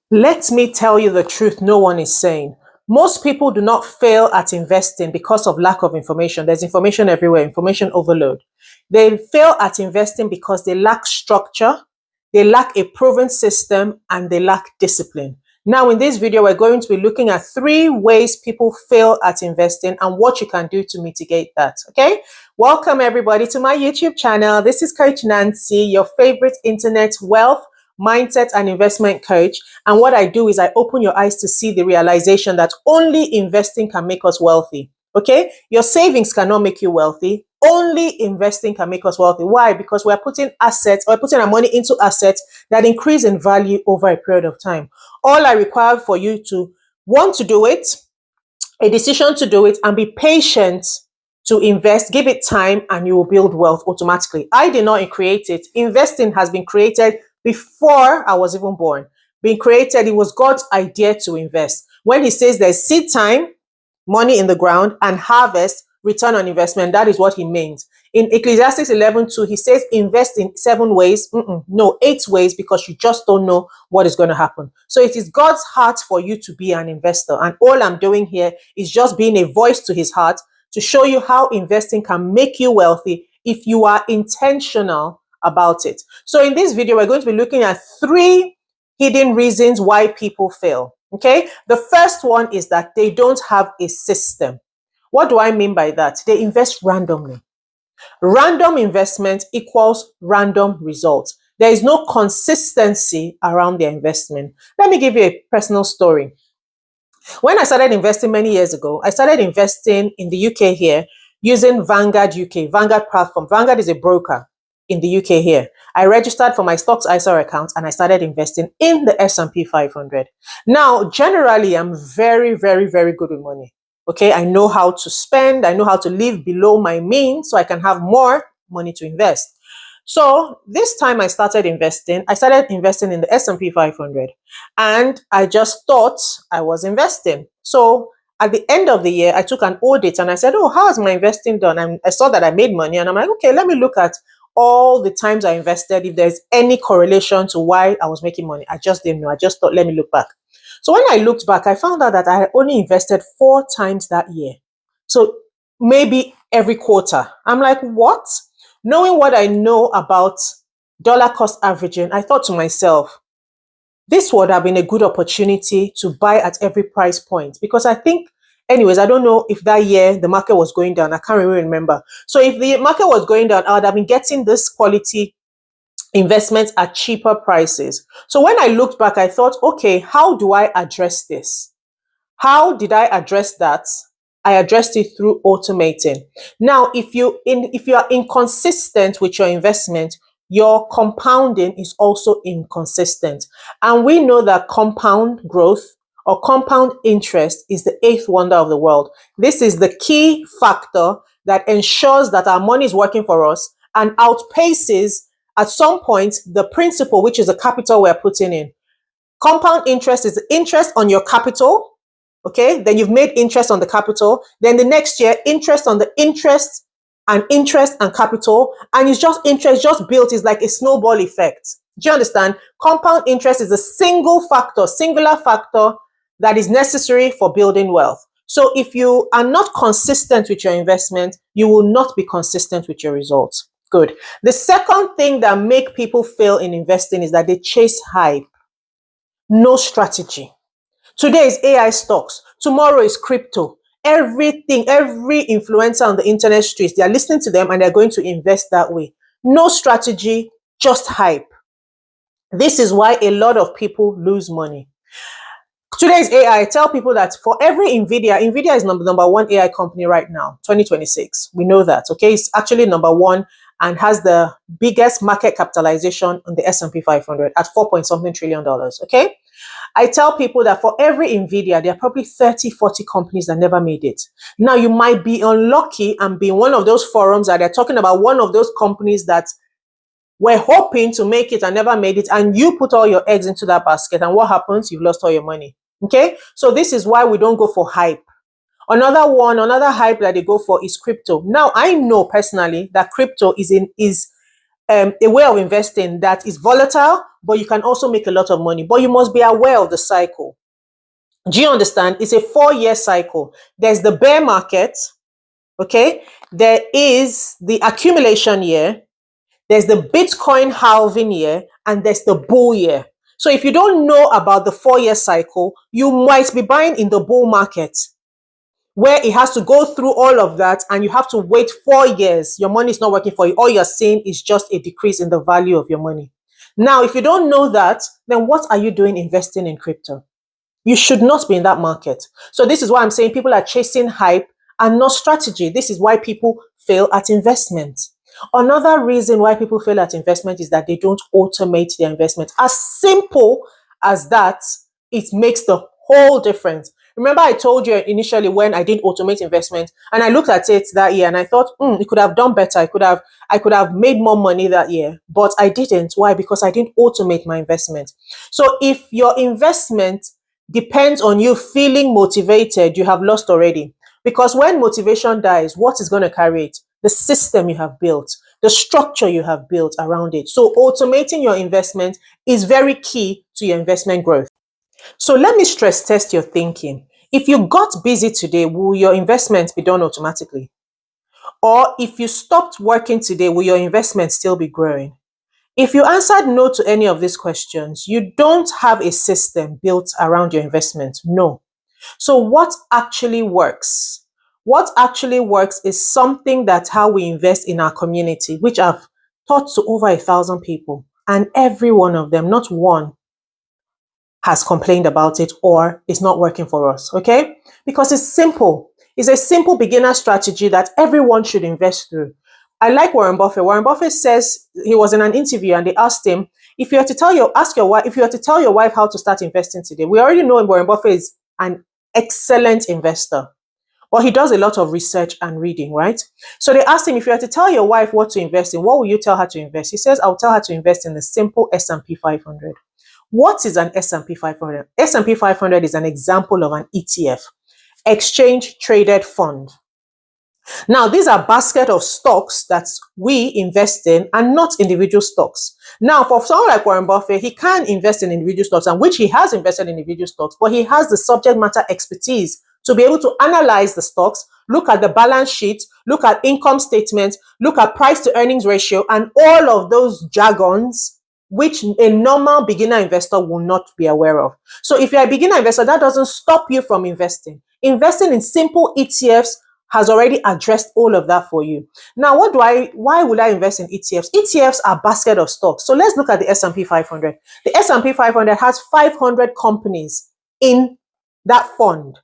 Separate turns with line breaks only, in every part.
Let me tell you the truth no one is saying. Most people do not fail at investing because of lack of information. There's information everywhere, information overload. They fail at investing because they lack structure, they lack a proven system, and they lack discipline. Now, in this video, we're going to be looking at 3 ways people fail at investing and what you can do to mitigate that. Okay? Welcome, everybody, to my YouTube channel. This is Coach Nancy, your favorite internet wealth, mindset, and investment coach. And what I do is I open your eyes to see the realization that only investing can make us wealthy. Okay? Your savings cannot make you wealthy. Only investing can make us wealthy. Why? Because we're putting our money into assets that increase in value over a period of time. All I require for you to want to do it, a decision to do it, and be patient to invest, give it time, and you will build wealth automatically. I did not create it. Investing has been created before I was even born. Being created, it was God's idea to invest. When he says there's seed time, money in the ground, and harvest, return on investment, that is what he means. In Ecclesiastes 11:2, he says invest in 7 ways. No, 8 ways, because you just don't know what is going to happen. So it is God's heart for you to be an investor. And all I'm doing here is just being a voice to his heart to show you how investing can make you wealthy if you are intentional about it. So in this video, we're going to be looking at 3 hidden reasons why people fail. Okay. The first one is that they don't have a system. What do I mean by that? They invest randomly. Random investment equals random results. There is no consistency around their investment. Let me give you a personal story. When I started investing many years ago, I started investing in the UK here using Vanguard UK, Vanguard platform. Vanguard is a broker in the UK here. I registered for my Stocks ISA account and I started investing in the S&P 500. Now, generally, I'm very, very, very good with money. Okay, I know how to spend. I know how to live below my means so I can have more money to invest. So this time I started investing in the S&P 500 and I just thought I was investing. So at the end of the year, I took an audit and I said, oh, how has my investing done? And I saw that I made money and I'm like, okay, let me look at all the times I invested, if there's any correlation to why I was making money. I just didn't know. I just thought, let me look back. So when I looked back, I found out that I had only invested 4 times that year. So maybe every quarter. I'm like, what? Knowing what I know about dollar cost averaging, I thought to myself, this would have been a good opportunity to buy at every price point. Because I think, anyways, I don't know if that year the market was going down. I can't really remember. So if the market was going down, I would have been getting this quality investments at cheaper prices. So when I looked back, I thought, okay, how do I address this? How did I address that? I addressed it through automating. Now, if you are inconsistent with your investment, your compounding is also inconsistent. And we know that compound growth or compound interest is the 8th wonder of the world. This is the key factor that ensures that our money is working for us and outpaces at some point the principal, which is the capital we're putting in. Compound interest is the interest on your capital. Okay, then you've made interest on the capital. Then the next year, interest on the interest and capital. And it's just interest just built. It's like a snowball effect. Do you understand? Compound interest is a singular factor that is necessary for building wealth. So if you are not consistent with your investment, you will not be consistent with your results. Good. The second thing that make people fail in investing is that they chase hype. No strategy. Today is AI stocks. Tomorrow is crypto. Everything, every influencer on the internet streets, they are listening to them and they're going to invest that way. No strategy, just hype. This is why a lot of people lose money. Today is AI. I tell people that for every NVIDIA is number 1 AI company right now, 2026. We know that, okay? It's actually number 1 and has the biggest market capitalization on the S&P 500 at $4.something trillion, okay? I tell people that for every NVIDIA, there are probably 30, 40 companies that never made it. Now, you might be unlucky and be in one of those forums that they're talking about one of those companies that were hoping to make it and never made it, and you put all your eggs into that basket, and what happens? You've lost all your money, okay? So this is why we don't go for hype. Another hype that they go for is crypto. Now, I know personally that crypto is a way of investing that is volatile, but you can also make a lot of money. But you must be aware of the cycle. Do you understand? It's a 4-year cycle. There's the bear market, okay? There is the accumulation year, there's the Bitcoin halving year, and there's the bull year. So if you don't know about the 4-year cycle, you might be buying in the bull market where it has to go through all of that and you have to wait 4 years. Your money is not working for you. All you're seeing is just a decrease in the value of your money. Now, if you don't know that, then what are you doing investing in crypto? You should not be in that market. So this is why I'm saying people are chasing hype and not strategy. This is why people fail at investment. Another reason why people fail at investment is that they don't automate their investment. As simple as that, it makes the whole difference. Remember, I told you initially when I didn't automate investment, and I looked at it that year and I thought, it could have done better. I could have made more money that year, but I didn't. Why? Because I didn't automate my investment. So if your investment depends on you feeling motivated, you have lost already. Because when motivation dies, what is going to carry it? The system you have built, the structure you have built around it. So automating your investment is very key to your investment growth. So let me stress test your thinking. If you got busy today, will your investment be done automatically? Or if you stopped working today, will your investment still be growing? If you answered no to any of these questions, you don't have a system built around your investment. No. So what actually works? What actually works is something that how we invest in our community, which I've taught to over 1,000 people. And every one of them, not one, has complained about it or it's not working for us, okay? Because it's simple. It's a simple beginner strategy that everyone should invest through. I like Warren Buffett. Warren Buffett says he was in an interview and they asked him, if you were to tell your wife, if you were to tell your wife how to start investing today, we already know Warren Buffett is an excellent investor, but he does a lot of research and reading, right? So they asked him, if you were to tell your wife what to invest in, what will you tell her to invest? He says, I'll tell her to invest in the simple S&P 500. What is an S&P 500? S&P 500 is an example of an ETF, exchange traded fund. Now, these are basket of stocks that we invest in and not individual stocks. Now, for someone like Warren Buffett, he can invest in individual stocks, and which he has invested in individual stocks, but he has the subject matter expertise to be able to analyze the stocks, look at the balance sheet, look at income statements, look at price to earnings ratio, and all of those jargons which a normal beginner investor will not be aware of. So if you're a beginner investor, that doesn't stop you from investing. Investing in simple ETFs has already addressed all of that for you. Now, why would I invest in ETFs? ETFs are basket of stocks. So let's look at the S&P 500. The S&P 500 has 500 companies in that fund.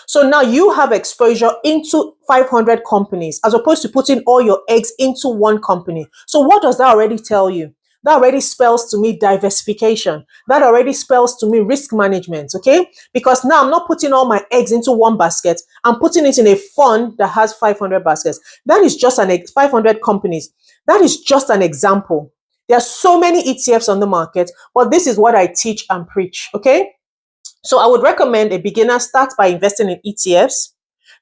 So now you have exposure into 500 companies as opposed to putting all your eggs into one company. So what does that already tell you? That already spells to me diversification. That already spells to me risk management, okay? Because now I'm not putting all my eggs into one basket. I'm putting it in a fund that has 500 baskets. That is just 500 companies. That is just an example. There are so many ETFs on the market, but this is what I teach and preach, okay? So I would recommend a beginner start by investing in ETFs.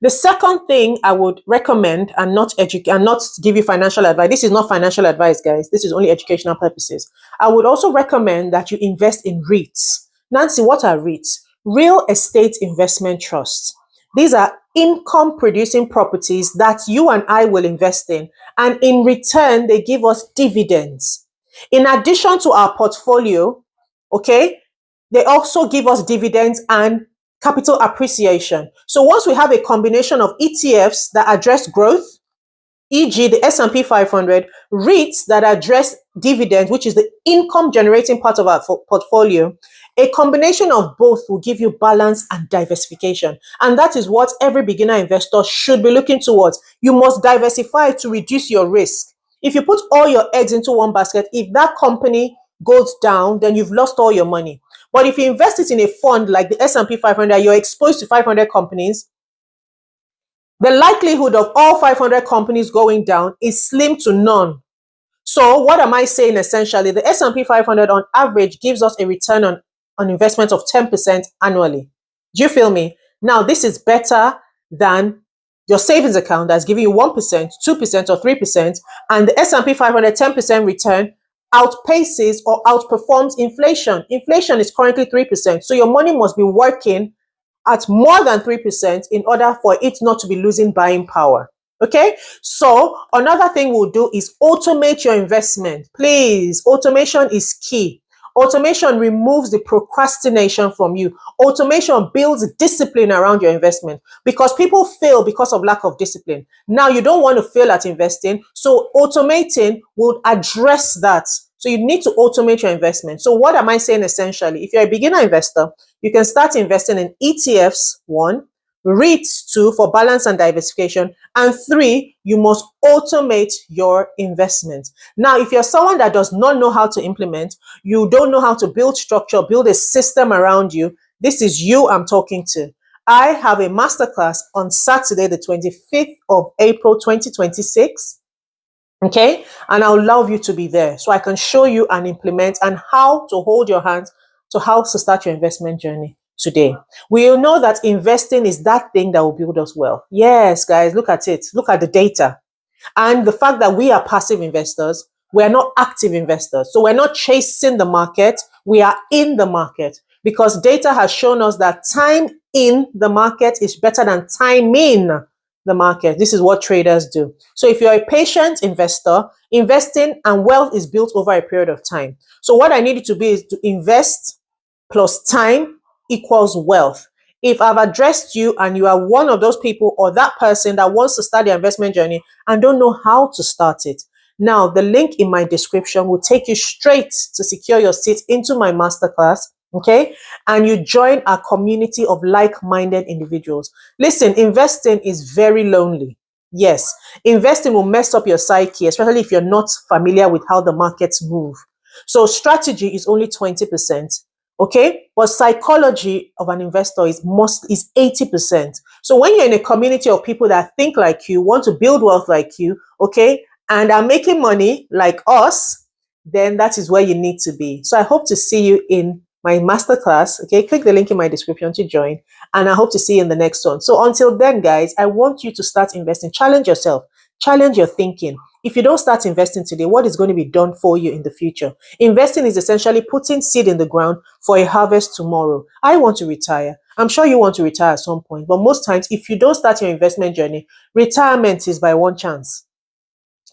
The second thing I would recommend, and not give you financial advice. This is not financial advice, guys. This is only educational purposes. I would also recommend that you invest in REITs. Nancy, what are REITs? Real estate investment trusts. These are income producing properties that you and I will invest in. And in return, they give us dividends. In addition to our portfolio, okay, they also give us dividends and capital appreciation. So once we have a combination of ETFs that address growth, e.g. the S&P 500, REITs that address dividends, which is the income generating part of our portfolio, a combination of both will give you balance and diversification. And that is what every beginner investor should be looking towards. You must diversify to reduce your risk. If you put all your eggs into one basket, if that company goes down, then you've lost all your money. But if you invest it in a fund like the S&P 500, you're exposed to 500 companies, the likelihood of all 500 companies going down is slim to none. So what am I saying essentially? The S&P 500 on average gives us a return on investment of 10% annually. Do you feel me? Now, this is better than your savings account that's giving you 1%, 2%, or 3%, and the S&P 500 10% return outpaces or outperforms inflation. Inflation is currently 3%. So your money must be working at more than 3% in order for it not to be losing buying power. Okay, so another thing we'll do is automate your investment. Please, automation is key. Automation removes the procrastination from you. Automation builds discipline around your investment because people fail because of lack of discipline. Now, you don't want to fail at investing, so automating will address that. So you need to automate your investment. So what am I saying essentially? If you're a beginner investor, you can start investing in ETFs, one, REITs, two, for balance and diversification, and three, you must automate your investment. Now, if you're someone that does not know how to implement, you don't know how to build structure, build a system around you, this is you I'm talking to. I have a masterclass on Saturday, the 25th of April, 2026. Okay, and I would love you to be there so I can show you and implement and how to hold your hands to how to start your investment journey today. We all know that investing is that thing that will build us wealth. Yes, guys, look at it. Look at the data. And the fact that we are passive investors, we're not active investors. So we're not chasing the market, we are in the market because data has shown us that time in the market is better than time in the market. This is what traders do. So if you're a patient investor, investing and wealth is built over a period of time. So what I need you to be is to invest plus time equals wealth. If I've addressed you and you are one of those people or that person that wants to start their investment journey and don't know how to start it, now the link in my description will take you straight to secure your seat into my masterclass. Okay, and you join a community of like-minded individuals. Listen, investing is very lonely. Yes, investing will mess up your psyche, especially if you're not familiar with how the markets move. So strategy is only 20%. Okay, but psychology of an investor is 80%. So when you're in a community of people that think like you, want to build wealth like you, okay, and are making money like us, then that is where you need to be. So I hope to see you in my masterclass. Okay, click the link in my description to join, and I hope to see you in the next one. So until then, guys, I want you to start investing. Challenge yourself, challenge your thinking. If you don't start investing today, what is going to be done for you in the future? Investing is essentially putting seed in the ground for a harvest tomorrow. I want to retire. I'm sure you want to retire at some point, but most times, if you don't start your investment journey, retirement is by one chance.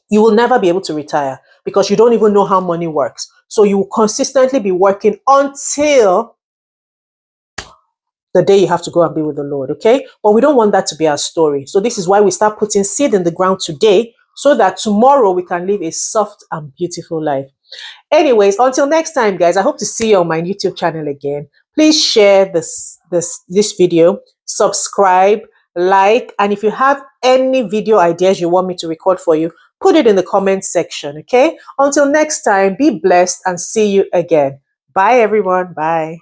You will never be able to retire because you don't even know how money works. So you will consistently be working until the day you have to go and be with the Lord, okay? But we don't want that to be our story. So this is why we start putting seed in the ground today so that tomorrow we can live a soft and beautiful life. Anyways, until next time, guys, I hope to see you on my YouTube channel again. Please share this video, subscribe, like, and if you have any video ideas you want me to record for you, put it in the comment section, okay? Until next time, be blessed and see you again. Bye, everyone. Bye.